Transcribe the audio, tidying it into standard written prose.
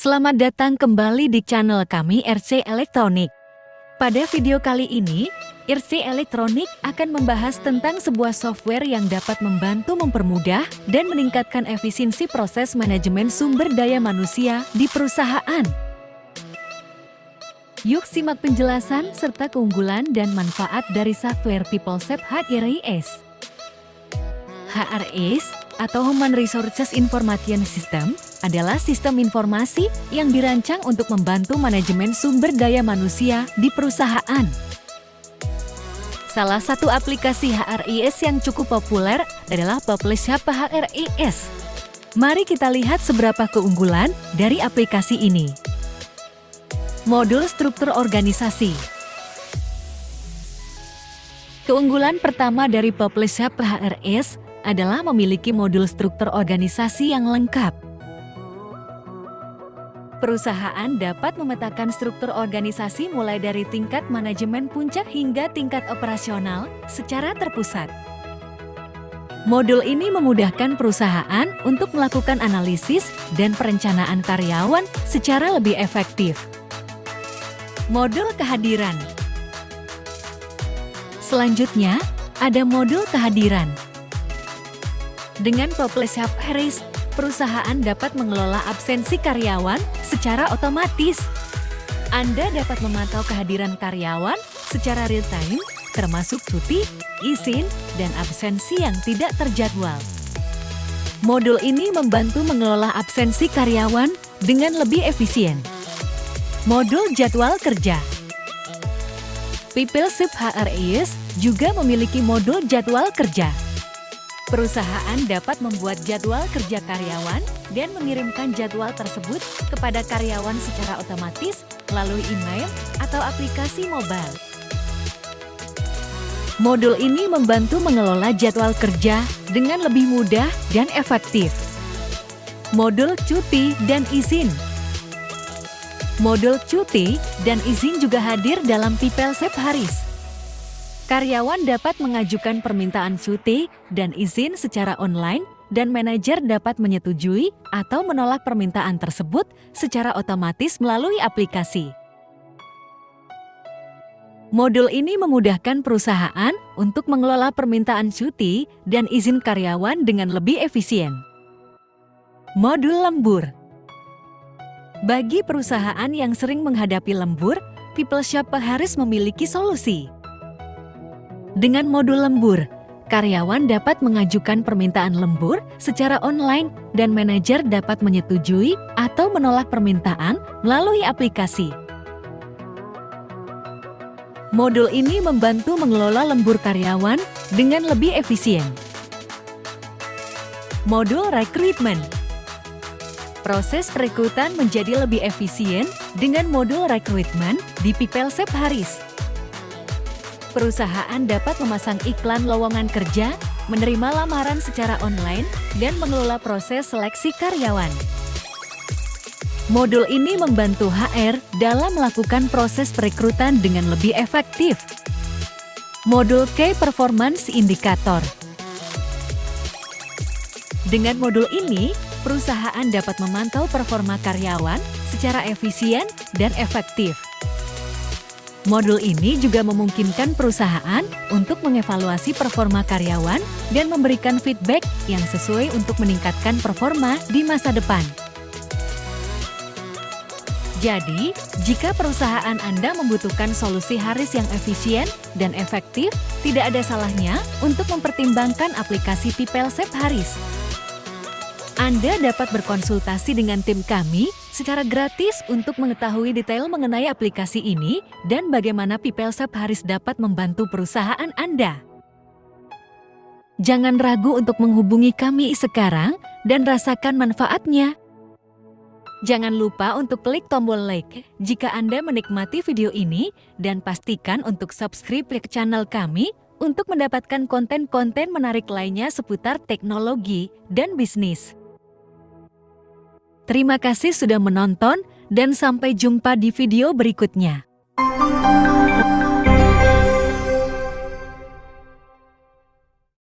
Selamat datang kembali di channel kami RC Elektronik. Pada video kali ini, RC Elektronik akan membahas tentang sebuah software yang dapat membantu mempermudah dan meningkatkan efisiensi proses manajemen sumber daya manusia di perusahaan. Yuk simak penjelasan serta keunggulan dan manfaat dari software PeopleShop HRIS. HRIS atau Human Resources Information System adalah sistem informasi yang dirancang untuk membantu manajemen sumber daya manusia di perusahaan. Salah satu aplikasi HRIS yang cukup populer adalah PeopleShop HRIS. Mari kita lihat seberapa keunggulan dari aplikasi ini. Modul struktur organisasi. Keunggulan pertama dari PeopleShop HRIS adalah memiliki modul struktur organisasi yang lengkap. Perusahaan dapat memetakan struktur organisasi mulai dari tingkat manajemen puncak hingga tingkat operasional secara terpusat. Modul ini memudahkan perusahaan untuk melakukan analisis dan perencanaan karyawan secara lebih efektif. Modul kehadiran. Selanjutnya, ada modul kehadiran. Dengan PeopleShop HRIS, perusahaan dapat mengelola absensi karyawan secara otomatis. Anda dapat memantau kehadiran karyawan secara real-time, termasuk cuti, izin, dan absensi yang tidak terjadwal. Modul ini membantu mengelola absensi karyawan dengan lebih efisien. Modul jadwal kerja. PeopleShop HRIS juga memiliki modul jadwal kerja. Perusahaan dapat membuat jadwal kerja karyawan dan mengirimkan jadwal tersebut kepada karyawan secara otomatis melalui email atau aplikasi mobile. Modul ini membantu mengelola jadwal kerja dengan lebih mudah dan efektif. Modul cuti dan izin. Modul cuti dan izin juga hadir dalam PeopleShop HRIS. Karyawan dapat mengajukan permintaan cuti dan izin secara online dan manajer dapat menyetujui atau menolak permintaan tersebut secara otomatis melalui aplikasi. Modul ini memudahkan perusahaan untuk mengelola permintaan cuti dan izin karyawan dengan lebih efisien. Modul lembur. Bagi perusahaan yang sering menghadapi lembur, PeopleShop HRIS memiliki solusi. Dengan modul lembur, karyawan dapat mengajukan permintaan lembur secara online dan manajer dapat menyetujui atau menolak permintaan melalui aplikasi. Modul ini membantu mengelola lembur karyawan dengan lebih efisien. Modul rekrutmen. Proses perekrutan menjadi lebih efisien dengan modul rekrutmen di PeopleShop HRIS. Perusahaan dapat memasang iklan lowongan kerja, menerima lamaran secara online, dan mengelola proses seleksi karyawan. Modul ini membantu HR dalam melakukan proses perekrutan dengan lebih efektif. Modul Key Performance Indicator. Dengan modul ini, perusahaan dapat memantau performa karyawan secara efisien dan efektif. Modul ini juga memungkinkan perusahaan untuk mengevaluasi performa karyawan dan memberikan feedback yang sesuai untuk meningkatkan performa di masa depan. Jadi, jika perusahaan Anda membutuhkan solusi HRIS yang efisien dan efektif, tidak ada salahnya untuk mempertimbangkan aplikasi PeopleShop HRIS. Anda dapat berkonsultasi dengan tim kami secara gratis untuk mengetahui detail mengenai aplikasi ini dan bagaimana PeopleShop HRIS dapat membantu perusahaan Anda. Jangan ragu untuk menghubungi kami sekarang dan rasakan manfaatnya. Jangan lupa untuk klik tombol like jika Anda menikmati video ini dan pastikan untuk subscribe ke channel kami untuk mendapatkan konten-konten menarik lainnya seputar teknologi dan bisnis. Terima kasih sudah menonton dan sampai jumpa di video berikutnya.